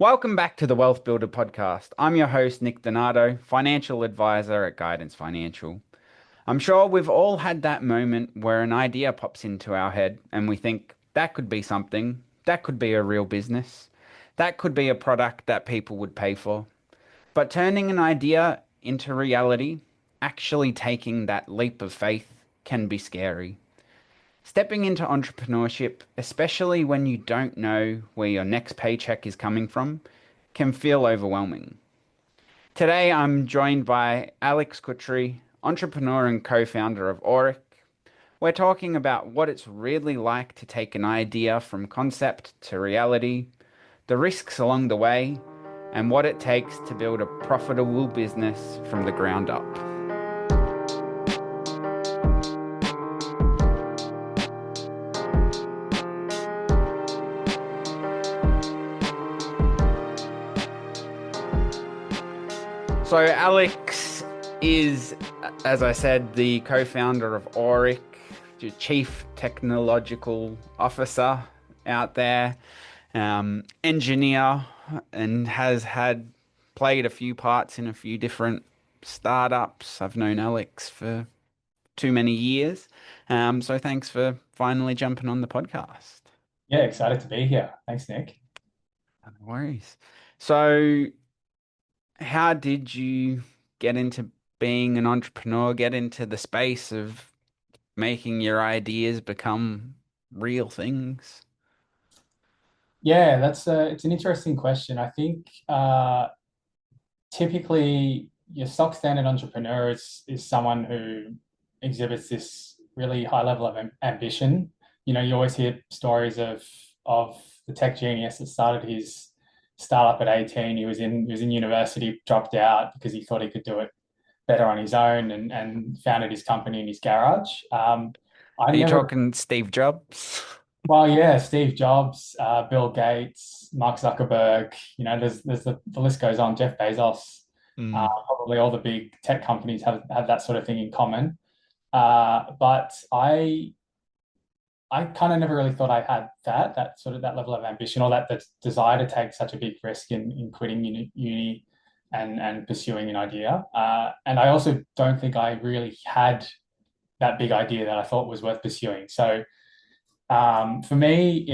Welcome back to the Wealth Builder podcast. I'm your host, Nick Donato, financial advisor at Guidance Financial. I'm sure we've all had that moment where an idea pops into our head and we think that could be something, that could be a real business, that could be a product that people would pay for. But turning an idea into reality, actually taking that leap of faith, can be scary. Stepping into entrepreneurship, especially when you don't know where your next paycheck is coming from, can feel overwhelming. Today, I'm joined by Alex Kutry, entrepreneur and co founder of Auric. We're talking about what it's really like to take an idea from concept to reality, the risks along the way, and what it takes to build a profitable business from the ground up. So, Alex is, as I said, the co founder of Auric, the chief technological officer out there, engineer, and has had played a few parts in a few different startups. I've known Alex for too many years. So, thanks for finally jumping on the podcast. Yeah, excited to be here. Thanks, Nick. No worries. So, how did you get into being an entrepreneur, get into the space of making your ideas become real things? Yeah, it's an interesting question. I think typically your stock standard entrepreneur is someone who exhibits this really high level of ambition. You know, you always hear stories of the tech genius that started his startup at 18. He was in university, dropped out because he thought he could do it better on his own and founded his company in his garage. I Are you never talking Steve Jobs? Well, yeah, Steve Jobs, Bill Gates, Mark Zuckerberg, there's the list goes on. Jeff Bezos, Mm. probably all the big tech companies have that sort of thing in common. But I kind of never really thought I had that sort of that level of ambition or that desire to take such a big risk in quitting uni and pursuing an idea. And I also don't think I really had that big idea that I thought was worth pursuing. So for me,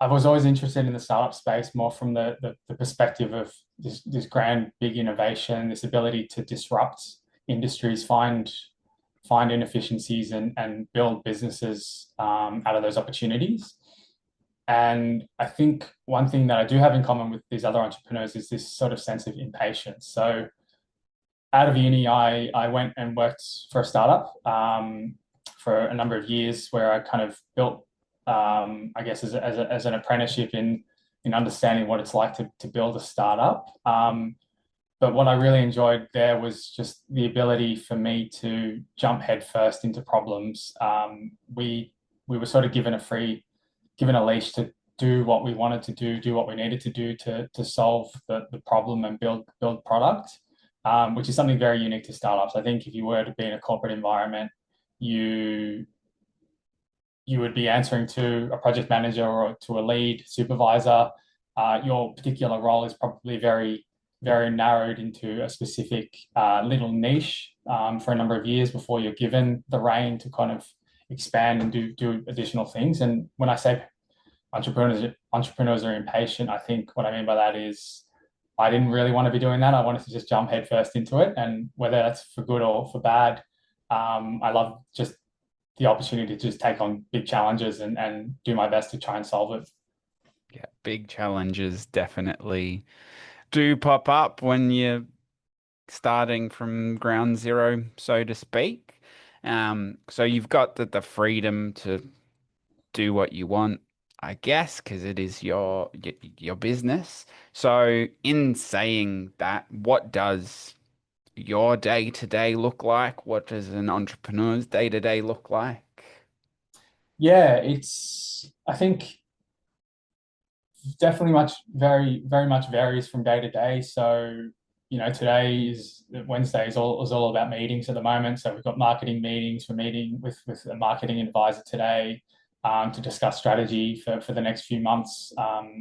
I was always interested in the startup space more from the perspective of this grand, big innovation, this ability to disrupt industries, find inefficiencies and build businesses out of those opportunities. And I think one thing that I do have in common with these other entrepreneurs is this sort of sense of impatience. So out of uni, I went and worked for a startup for a number of years, where I kind of built, I guess, as an apprenticeship in understanding what it's like to build a startup. But what I really enjoyed there was just the ability for me to jump headfirst into problems. We were sort of given a leash to do what we wanted to do what we needed to do to solve the problem and build product, which is something very unique to startups. I think if you were to be in a corporate environment, you you would be answering to a project manager or to a lead supervisor. Your particular role is probably very narrowed into a specific little niche for a number of years before you're given the rein to kind of expand and do additional things. And when I say entrepreneurs are impatient, I think what I mean by that is I didn't really want to be doing that. I wanted to just jump headfirst into it, and whether that's for good or for bad, I love just the opportunity to just take on big challenges and do my best to try and solve it. Yeah, big challenges definitely do pop up when you're starting from ground zero, so to speak. So you've got the freedom to do what you want, I guess, because it is your business. So in saying that, what does your day to day look like? What does an entrepreneur's day to day look like? Yeah, I think definitely very much varies from day to day. So, today is Wednesday is all about meetings at the moment. So we've got marketing meetings. We're meeting with a marketing advisor today. to discuss strategy for the next few months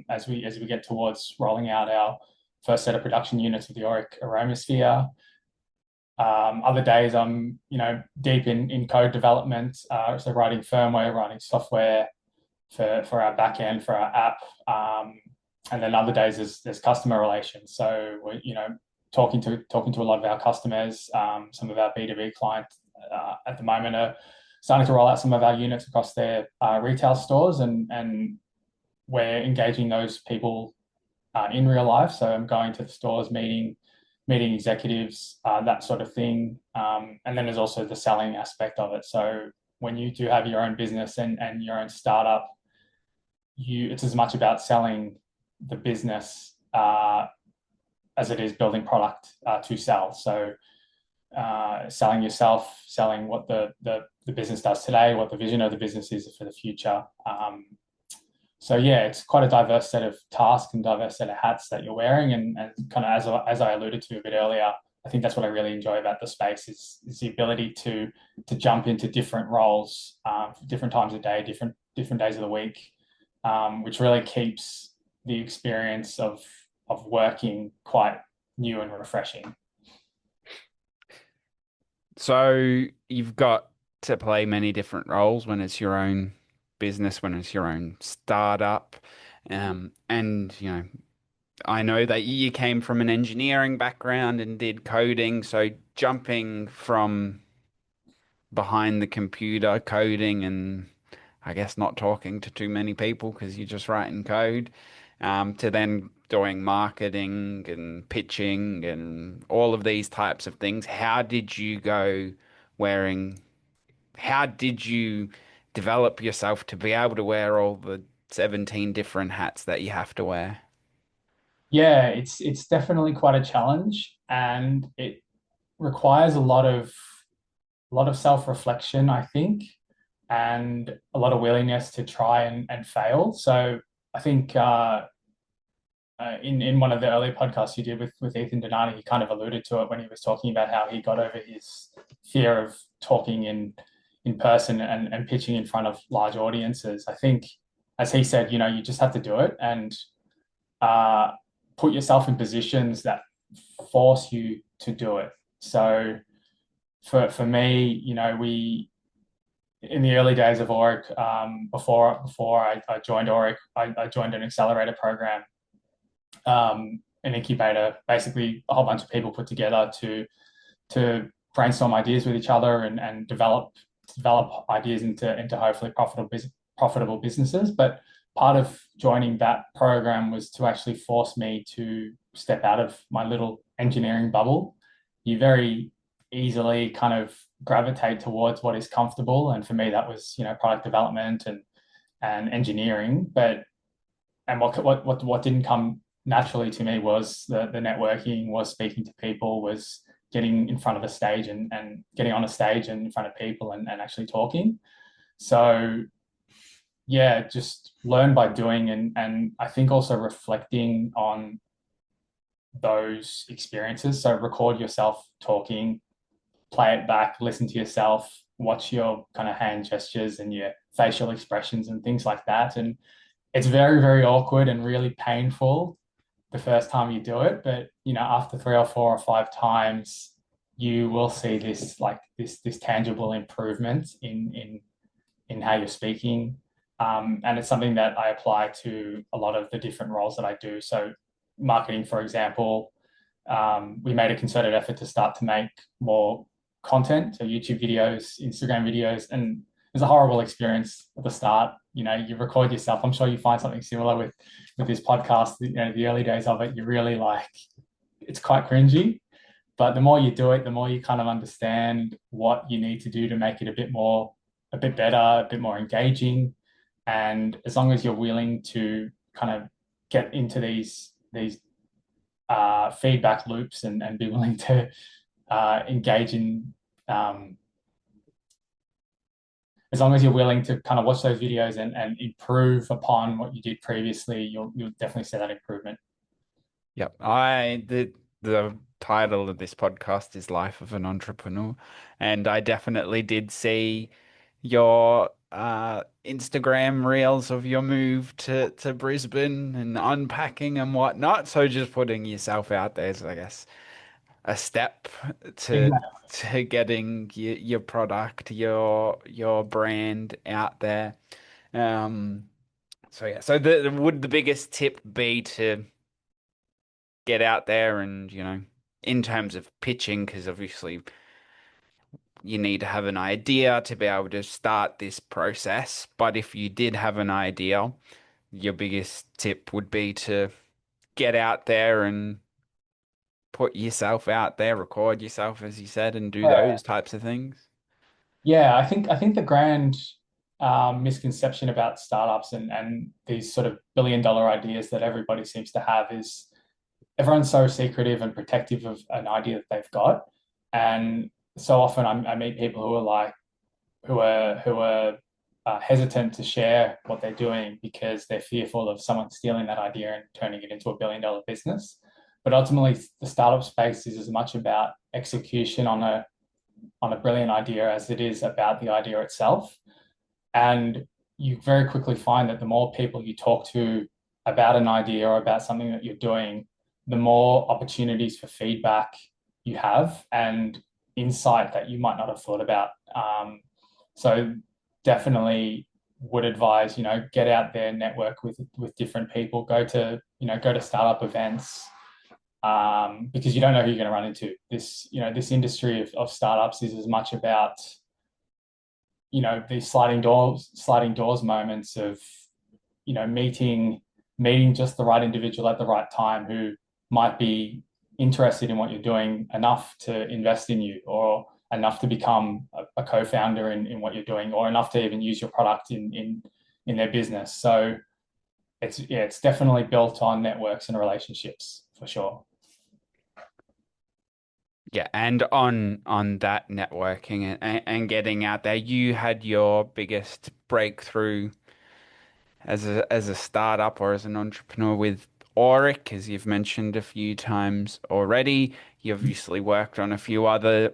as we get towards rolling out our first set of production units of the Auric Aromasphere. Other days I'm deep in code development, so writing firmware, writing software for our backend, for our app. And then other days there's customer relations. So we're talking to a lot of our customers. Some of our B2B clients at the moment are starting to roll out some of our units across their retail stores, and we're engaging those people in real life. So I'm going to the stores, meeting executives, that sort of thing. And then there's also the selling aspect of it. So when you do have your own business and your own startup, it's as much about selling the business as it is building product to sell. So selling yourself, selling what the business does today, what the vision of the business is for the future. So yeah, it's quite a diverse set of tasks and diverse set of hats that you're wearing, and kind of as I alluded to a bit earlier, I think that's what I really enjoy about the space is the ability to jump into different roles, different times of day, different days of the week, which really keeps the experience of working quite new and refreshing. So you've got to play many different roles when it's your own business, when it's your own startup. And, I know that you came from an engineering background and did coding. So jumping from behind the computer coding and I guess not talking to too many people because you're just writing code, to then doing marketing and pitching and all of these types of things. Wearing, how did you develop yourself to be able to wear all the 17 different hats that you have to wear? Yeah, it's definitely quite a challenge, and it requires a lot of self-reflection, I think, and a lot of willingness to try and fail. So I think in one of the earlier podcasts you did with Ethan Donati, he kind of alluded to it when he was talking about how he got over his fear of talking in person and pitching in front of large audiences. I think, as he said, you just have to do it and uh, put yourself in positions that force you to do it. So for me, we in the early days of Auric, before I joined Auric, I joined an accelerator program, an incubator, basically a whole bunch of people put together to brainstorm ideas with each other and develop ideas into hopefully profitable businesses. But part of joining that program was to actually force me to step out of my little engineering bubble. You very easily kind of gravitate towards what is comfortable, and for me that was product development and engineering. But and what didn't come naturally to me was the networking, was speaking to people, was getting in front of a stage and getting on a stage and in front of people and actually talking. So yeah, just learn by doing, and I think also reflecting on those experiences. So record yourself talking, play it back, listen to yourself, watch your kind of hand gestures and your facial expressions and things like that. And it's very, very awkward and really painful the first time you do it, but after 3 or 4 or 5 times, you will see this tangible improvement in how you're speaking. And it's something that I apply to a lot of the different roles that I do. So marketing, for example, we made a concerted effort to start to make more content, so YouTube videos, Instagram videos, and it was a horrible experience at the start. You record yourself. I'm sure you find something similar with this podcast. The early days of it, you really it's quite cringy. But the more you do it, the more you kind of understand what you need to do to make it a bit better, a bit more engaging. And as long as you're willing to kind of get into these feedback loops and be willing to engage in, as long as you're willing to kind of watch those videos and improve upon what you did previously, you'll definitely see that improvement. Yep. The title of this podcast is Life of an Entrepreneur, and I definitely did see your Instagram reels of your move to Brisbane and unpacking and whatnot. So just putting yourself out there is, I guess, a step to Exactly. to getting your product, your brand out there. Um, so yeah, so would the biggest tip be to get out there and, in terms of pitching, because obviously you need to have an idea to be able to start this process. But if you did have an idea, your biggest tip would be to get out there and put yourself out there, record yourself, as you said, and do Yeah. those types of things. Yeah, I think the grand misconception about startups and these sort of billion-dollar ideas that everybody seems to have is everyone's so secretive and protective of an idea that they've got, and so often I meet people who are like who are hesitant to share what they're doing because they're fearful of someone stealing that idea and turning it into a billion-dollar business. But ultimately, the startup space is as much about execution on a brilliant idea as it is about the idea itself. And you very quickly find that the more people you talk to about an idea or about something that you're doing, the more opportunities for feedback you have and insight that you might not have thought about. So definitely would advise, get out there, network with different people, go to startup events, because you don't know who you're going to run into. This industry of startups is as much about these sliding doors moments of meeting just the right individual at the right time who might be interested in what you're doing enough to invest in you or enough to become a co-founder in what you're doing or enough to even use your product in their business. So it's definitely built on networks and relationships for sure. Yeah, and on that networking and getting out there, you had your biggest breakthrough as a startup or as an entrepreneur with Auric, as you've mentioned a few times already. You obviously worked on a few other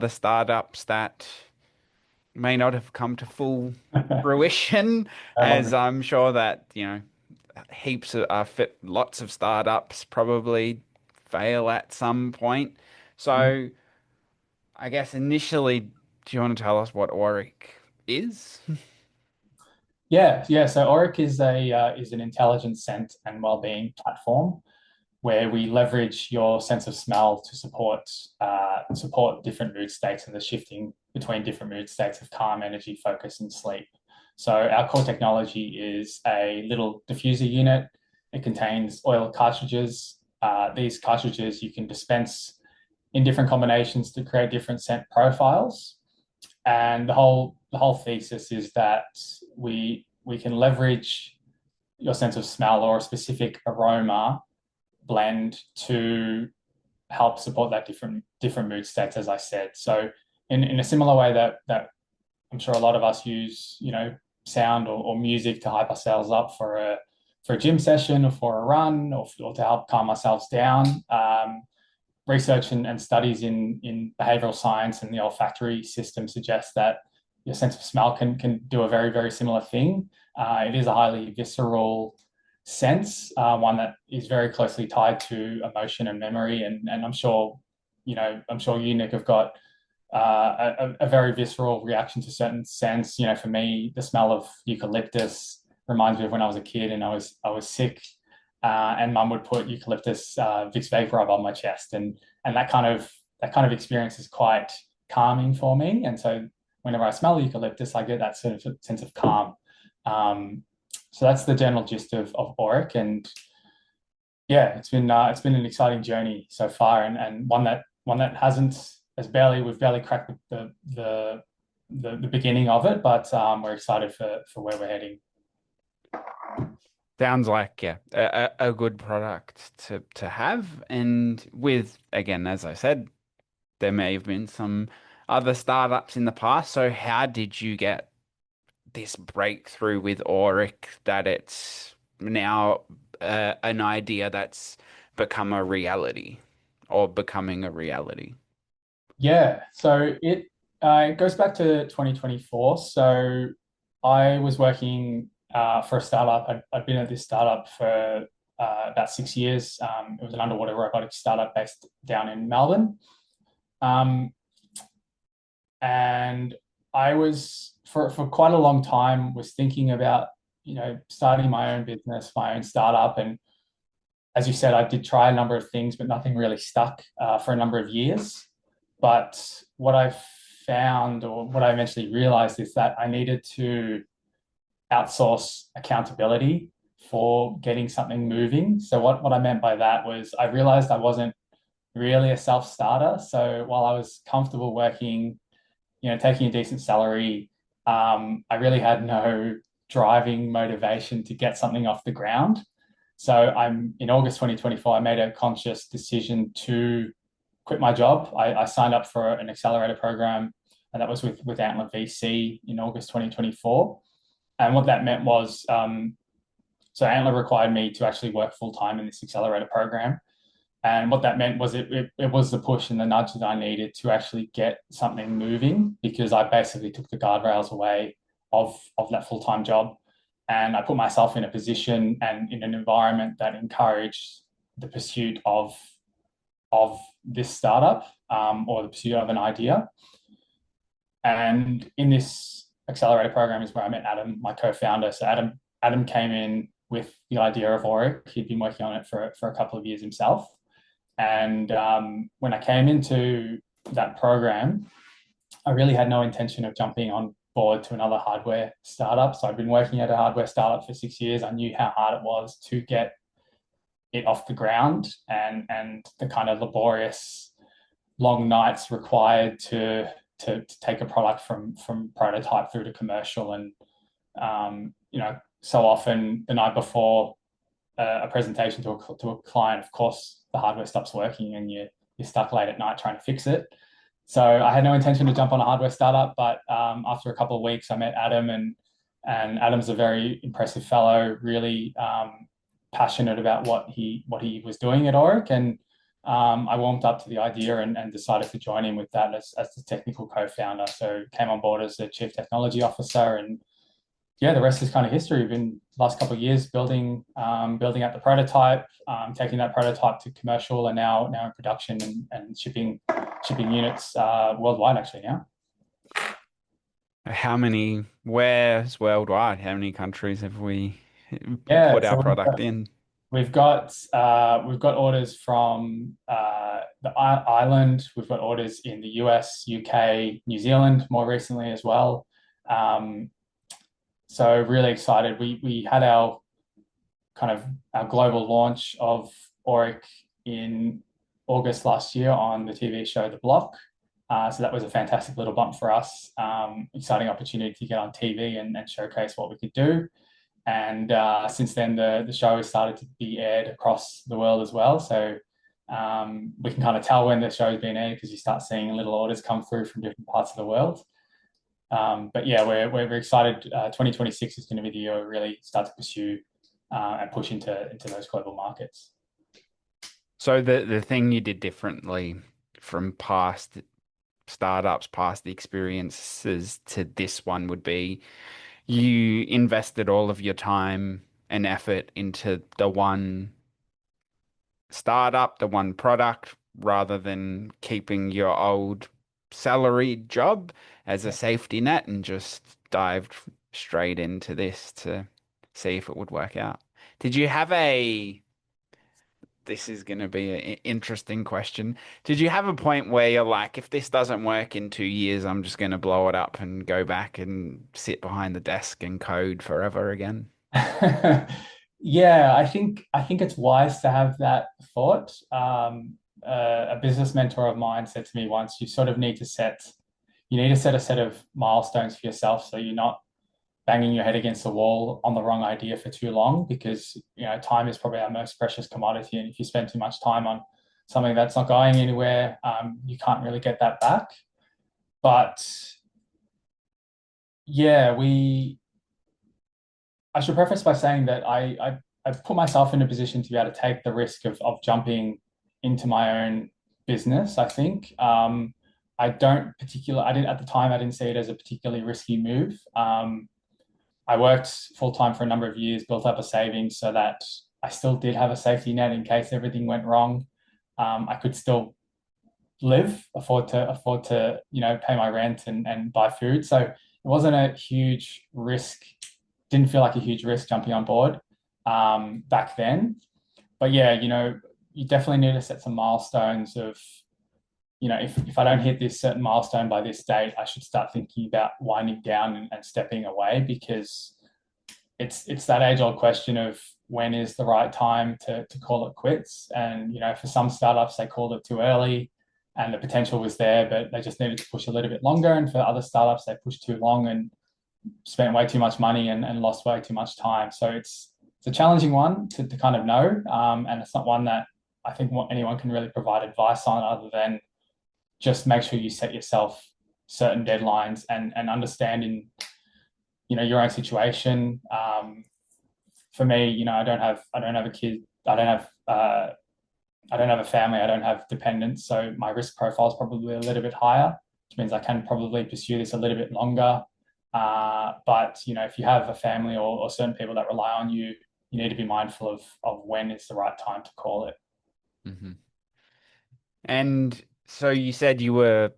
startups that may not have come to full fruition, as I'm sure that, heaps of lots of startups probably fail at some point. So I guess initially, do you want to tell us what Auric is? Yeah. So Oric is an intelligent scent and well-being platform where we leverage your sense of smell to support different mood states and the shifting between different mood states of calm, energy, focus, and sleep. So our core technology is a little diffuser unit. It contains oil cartridges. These cartridges you can dispense in different combinations to create different scent profiles. And the whole thesis is that we can leverage your sense of smell or a specific aroma blend to help support that different mood states, as I said. So in a similar way that I'm sure a lot of us use, sound or music to hype ourselves up for a gym session or for a run or to help calm ourselves down. Research and studies in behavioral science and the olfactory system suggest that your sense of smell can do a very, very similar thing. It is a highly visceral sense, one that is very closely tied to emotion and memory. And I'm sure you, Nick, have got a very visceral reaction to certain scents. For me, the smell of eucalyptus reminds me of when I was a kid and I was sick, and Mum would put eucalyptus Vicks Vapor Rub on my chest, and that kind of experience is quite calming for me. And so whenever I smell eucalyptus, I get that sort of sense of calm. Um, so that's the general gist of Auric, and yeah, it's been an exciting journey so far, and one that we've barely cracked the beginning of it, but we're excited for where we're heading. Sounds like, yeah, a good product to have. And with, again, as I said, there may have been some other startups in the past. So how did you get this breakthrough with Auric that it's now an idea that's become a reality or becoming a reality? Yeah, so it goes back to 2024. So I was working for a startup. I'd been at this startup for about 6 years. It was an underwater robotics startup based down in Melbourne. Um, and I was for quite a long time was thinking about starting my own business, my own startup. And as you said, I did try a number of things, but nothing really stuck for a number of years. But what I found, or what I eventually realized, is that I needed to outsource accountability for getting something moving. So what I meant by that was I realized I wasn't really a self-starter. So while I was comfortable working, taking a decent salary, I really had no driving motivation to get something off the ground. So I'm in August 2024, I made a conscious decision to quit my job. I signed up for an accelerator program, and that was with Antler VC in August 2024. And what that meant was, so Antler required me to actually work full time in this accelerator program. And what that meant was it was the push and the nudge that I needed to actually get something moving, because I basically took the guardrails away of that full time job. And I put myself in a position and in an environment that encouraged the pursuit of this startup, or the pursuit of an idea. And in this accelerator program is where I met Adam, my co-founder. So Adam came in with the idea of Auric. He'd been working on it for a couple of years himself. And when I came into that program, I really had no intention of jumping on board to another hardware startup. So I'd been working at a hardware startup for 6 years. I knew how hard it was to get it off the ground, and the kind of laborious long nights required to take a product from prototype through to commercial. And so often the night before a presentation to a client, of course, the hardware stops working and you're stuck late at night trying to fix it. So I had no intention to jump on a hardware startup, but after a couple of weeks, I met Adam, and Adam's a very impressive fellow, really passionate about what he was doing at Auric. And I warmed up to the idea and decided to join him with that as the technical co-founder. So came on board as the chief technology officer, and yeah, the rest is kind of history. We've been the last couple of years building out the prototype, taking that prototype to commercial, and now in production and shipping units worldwide actually now. Where's worldwide? How many countries have we Yeah, put our product in? We've got orders from the island. We've got orders in the US, UK, New Zealand more recently as well. So really excited. We had our global launch of Auric in August last year on the TV show The Block. So that was a fantastic little bump for us. Exciting opportunity to get on TV and showcase what we could do. And since then, the show has started to be aired across the world as well. So we can kind of tell when the show has been aired because you start seeing little orders come through from different parts of the world. But yeah, we're very excited. 2026 is going to be the year we really start to pursue and push into those global markets. So the thing you did differently from past startups, past experiences to this one would be you invested all of your time and effort into the one startup, the one product, rather than keeping your old salaried job as a safety net and just dived straight into this to see if it would work out. Did you have this is going to be an interesting question. Did you have a point where you're like, if this doesn't work in 2 years, I'm just going to blow it up and go back and sit behind the desk and code forever again? Yeah, I think it's wise to have that thought. A business mentor of mine said to me once, you need to set a set of milestones for yourself so you're not banging your head against the wall on the wrong idea for too long, because time is probably our most precious commodity, and if you spend too much time on something that's not going anywhere, you can't really get that back. But yeah, I should preface by saying that I've put myself in a position to be able to take the risk of jumping into my own business. I think I didn't at the time, I didn't see it as a particularly risky move. I worked full time for a number of years, built up a savings so that I still did have a safety net in case everything went wrong. I could still live, afford to pay my rent and buy food. So it wasn't a huge risk. Didn't feel like a huge risk jumping on board back then. But yeah, you definitely need to set some milestones of, if I don't hit this certain milestone by this date, I should start thinking about winding down and stepping away, because it's that age old question of when is the right time to call it quits. And for some startups they called it too early and the potential was there, but they just needed to push a little bit longer. And for other startups they pushed too long and spent way too much money and lost way too much time. So it's a challenging one to kind of know, and it's not one that I think anyone can really provide advice on, other than just make sure you set yourself certain deadlines and understanding your own situation. For me, I don't have a kid, I don't have a family, I don't have dependents, so my risk profile is probably a little bit higher, which means I can probably pursue this a little bit longer. But if you have a family or certain people that rely on you, you need to be mindful of when is the right time to call it. Hmm. And so you said your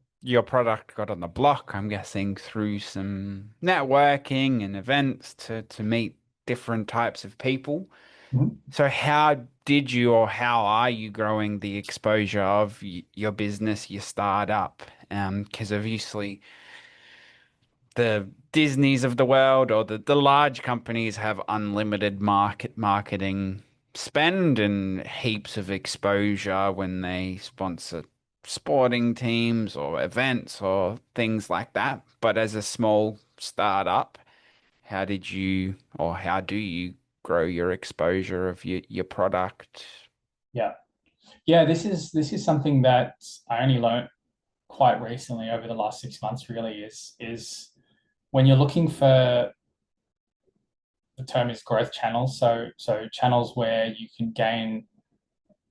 product got on the block, I'm guessing, through some networking and events to meet different types of people. Mhm. So how did you or how are you growing the exposure of your business, your startup? Because obviously the Disneys of the world or the large companies have unlimited marketing spend and heaps of exposure when they sponsor sporting teams or events or things like that. But as a small startup, how did you or how do you grow your exposure of your product? Yeah. Yeah, this is something that I only learned quite recently over the last 6 months, really, is when you're looking for, the term is growth channels. So channels where you can gain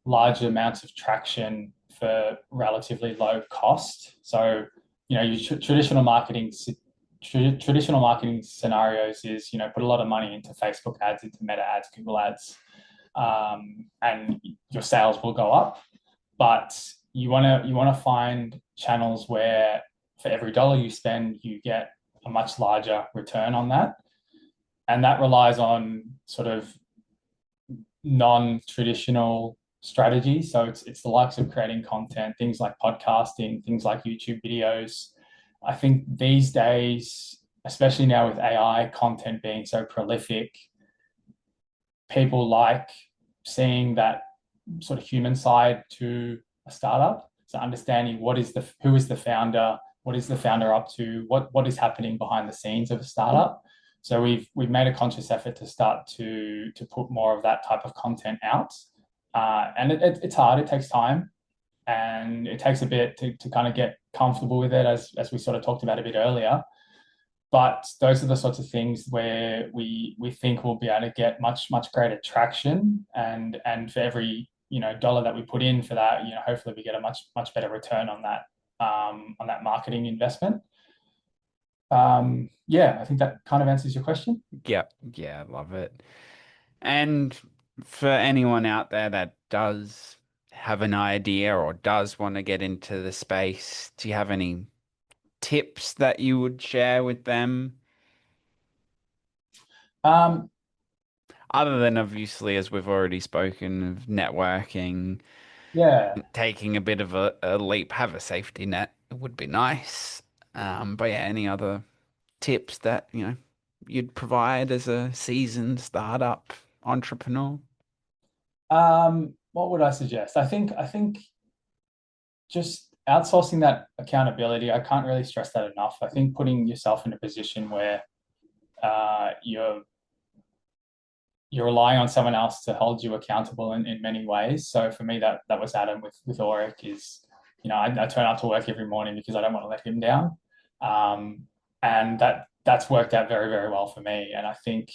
large amounts of traction for relatively low cost. So, your traditional marketing scenarios is, put a lot of money into Facebook ads, into Meta ads, Google ads, and your sales will go up. But you want to find channels where for every dollar you spend, you get a much larger return on that, and that relies on sort of non-traditional strategies. So it's the likes of creating content, things like podcasting, things like YouTube videos. I think these days, especially now with AI content being so prolific, people like seeing that sort of human side to a startup. So understanding who is the founder, what is the founder up to, what is happening behind the scenes of a startup. So we've made a conscious effort to start to put more of that type of content out, and it's hard. It takes time, and it takes a bit to kind of get comfortable with it, as we sort of talked about a bit earlier. But those are the sorts of things where we think we'll be able to get much greater traction, and for every dollar that we put in for that, hopefully we get a much better return on that marketing investment. Yeah, I think that kind of answers your question. Yeah, yeah, I love it. And for anyone out there that does have an idea or does want to get into the space, do you have any tips that you would share with them? Um, Other than obviously, as we've already spoken, of networking, yeah, taking a bit of a leap, have a safety net. It would be nice. But yeah, any other tips that, you'd provide as a seasoned startup entrepreneur? what would I suggest? I think just outsourcing that accountability. I can't really stress that enough. I think putting yourself in a position where you're relying on someone else to hold you accountable in many ways. So for me, that was Adam with Auric. Is I turn up to work every morning because I don't want to let him down, and that's worked out very very well for me. And I think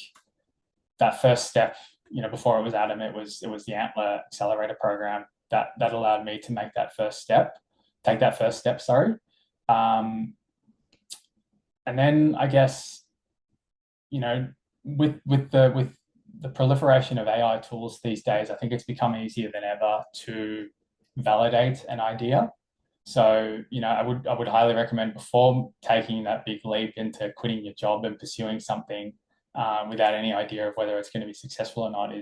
that first step, before it was Adam, it was the Antler Accelerator program that allowed me to take that first step. Sorry, and then I guess you know, with the proliferation of AI tools these days, I think it's become easier than ever to validate an idea. So, I would highly recommend, before taking that big leap into quitting your job and pursuing something without any idea of whether it's going to be successful or not,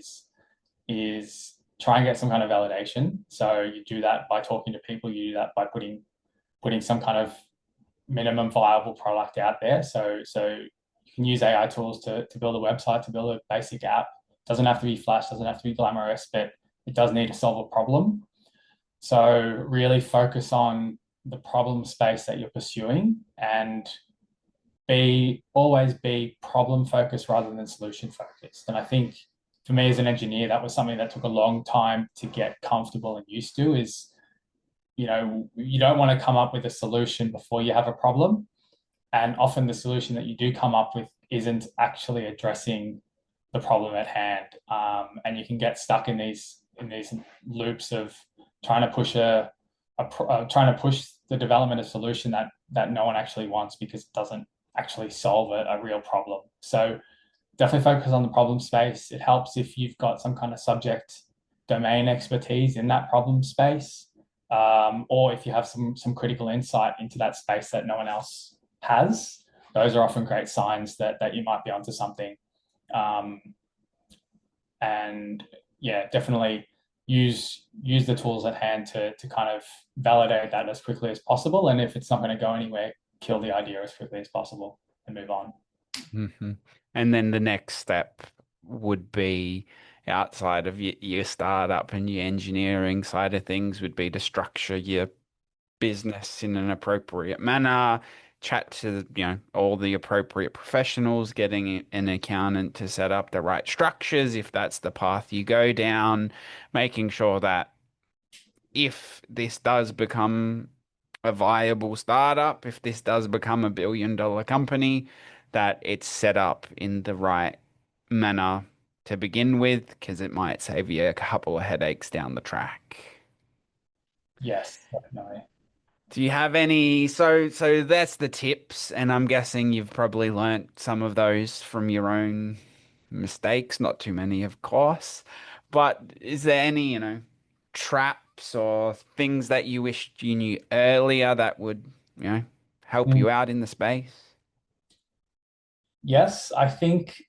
is try and get some kind of validation. So you do that by talking to people. You do that by putting some kind of minimum viable product out there. So you can use AI tools to build a website, to build a basic app. It doesn't have to be flash, doesn't have to be glamorous, but it does need to solve a problem. So really focus on the problem space that you're pursuing, and always be problem focused rather than solution focused. And I think for me as an engineer, that was something that took a long time to get comfortable and used to. Is, you don't want to come up with a solution before you have a problem. And often the solution that you do come up with isn't actually addressing the problem at hand. And you can get stuck in these loops of trying to trying to push the development of a solution that no one actually wants, because it doesn't actually solve a real problem. So definitely focus on the problem space. It helps if you've got some kind of subject domain expertise in that problem space, or if you have some critical insight into that space that no one else has. Those are often great signs that you might be onto something. And yeah, definitely use the tools at hand to kind of validate that as quickly as possible. And if it's not going to go anywhere, kill the idea as quickly as possible and move on. Hmm. And then the next step would be, outside of your startup and your engineering side of things, would be to structure your business in an appropriate manner, chat to, all the appropriate professionals, getting an accountant to set up the right structures if that's the path you go down, making sure that if this does become a viable startup, if this does become a 1 billion-dollar company, that it's set up in the right manner to begin with, because it might save you a couple of headaches down the track. Yes, definitely. Do you have any? So that's the tips, and I'm guessing you've probably learnt some of those from your own mistakes, not too many, of course. But is there any, traps or things that you wished you knew earlier that would, help Mm. you out in the space? Yes, I think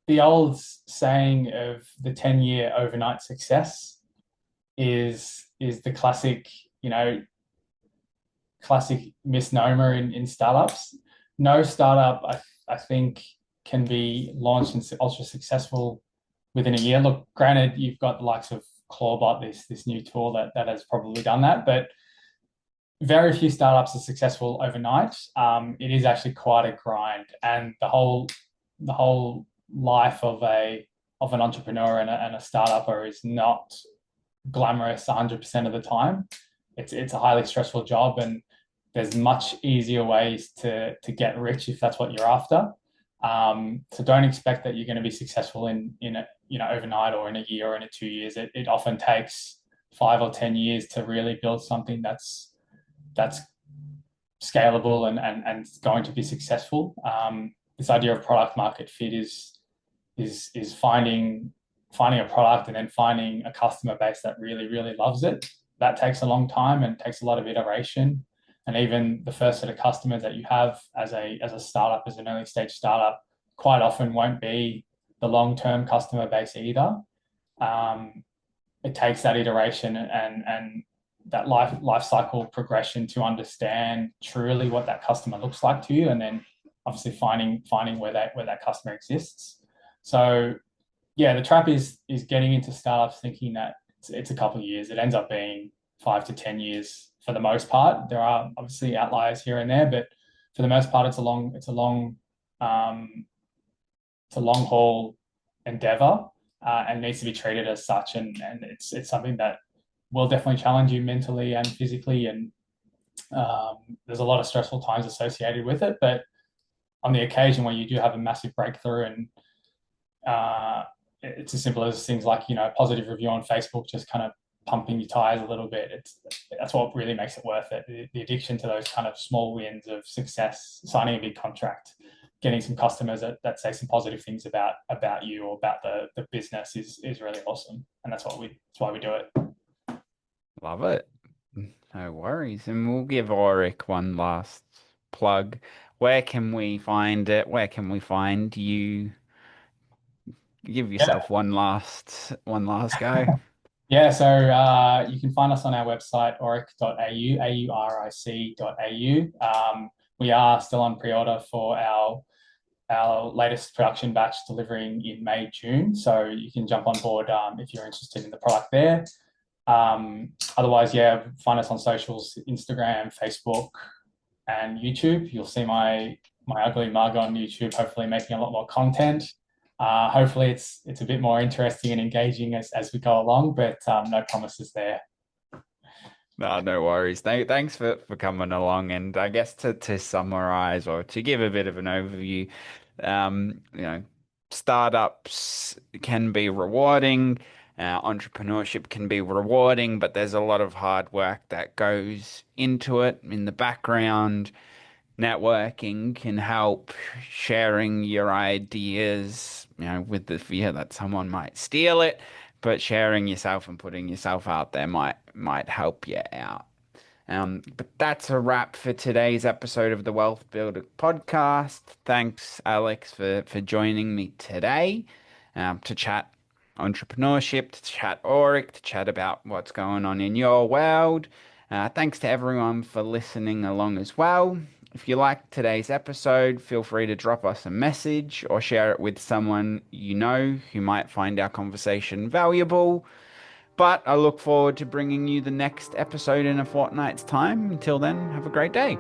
the old saying of the 10-year overnight success is the classic misnomer in startups. No startup, I think, can be launched and ultra successful within a year. Look, granted, you've got the likes of Clawbot, this new tool that has probably done that, but very few startups are successful overnight. It is actually quite a grind, and the whole life of an entrepreneur and a startupper is not glamorous 100% of the time. It's a highly stressful job, and there's much easier ways to get rich if that's what you're after. So don't expect that you're going to be successful in overnight, or in a year, or in 2 years. It often takes 5 or 10 years to really build something that's scalable and going to be successful. This idea of product market fit is finding a product and then finding a customer base that really, really loves it. That takes a long time and takes a lot of iteration. And even the first set of customers that you have as a startup, as an early stage startup, quite often won't be the long-term customer base either. It takes that iteration and that life cycle progression to understand truly what that customer looks like to you, and then obviously finding where that customer exists. So yeah, the trap is getting into startups thinking that it's a couple of years. It ends up being 5 to 10 years for the most part. There are obviously outliers here and there, but for the most part, um, it's a long haul endeavor, and needs to be treated as such. And it's something that will definitely challenge you mentally and physically. And there's a lot of stressful times associated with it. But on the occasion where you do have a massive breakthrough, and it's as simple as things like, a positive review on Facebook just kind of pumping your tires a little bit, that's what really makes it worth it. The addiction to those kind of small wins of success, signing a big contract, getting some customers that say some positive things about you or about the business is really awesome, and that's why we do it. Love it. No worries. And we'll give Auric one last plug. Where can we find it? Where can we find you? Give Yeah, yourself one last go. yeah. So you can find us on our website auric.au, auric.au. We are still on pre-order for our latest production batch delivering in May, June. So you can jump on board if you're interested in the product there. Otherwise, yeah, find us on socials, Instagram, Facebook, and YouTube. You'll see my ugly mug on YouTube, hopefully making a lot more content. Hopefully it's a bit more interesting and engaging as we go along, but no promises there. No, no worries. Thanks for coming along. And I guess to summarize or to give a bit of an overview, you know, startups can be rewarding, entrepreneurship can be rewarding, but there's a lot of hard work that goes into it in the background. Networking can help, sharing your ideas, with the fear that someone might steal it, but sharing yourself and putting yourself out there might help you out. But that's a wrap for today's episode of the Wealth Builder podcast. Thanks, Alex, for joining me today, to chat entrepreneurship, to chat Auric, to chat about what's going on in your world. Thanks to everyone for listening along as well. If you liked today's episode, feel free to drop us a message or share it with someone you know who might find our conversation valuable. But I look forward to bringing you the next episode in a fortnight's time. Until then, have a great day.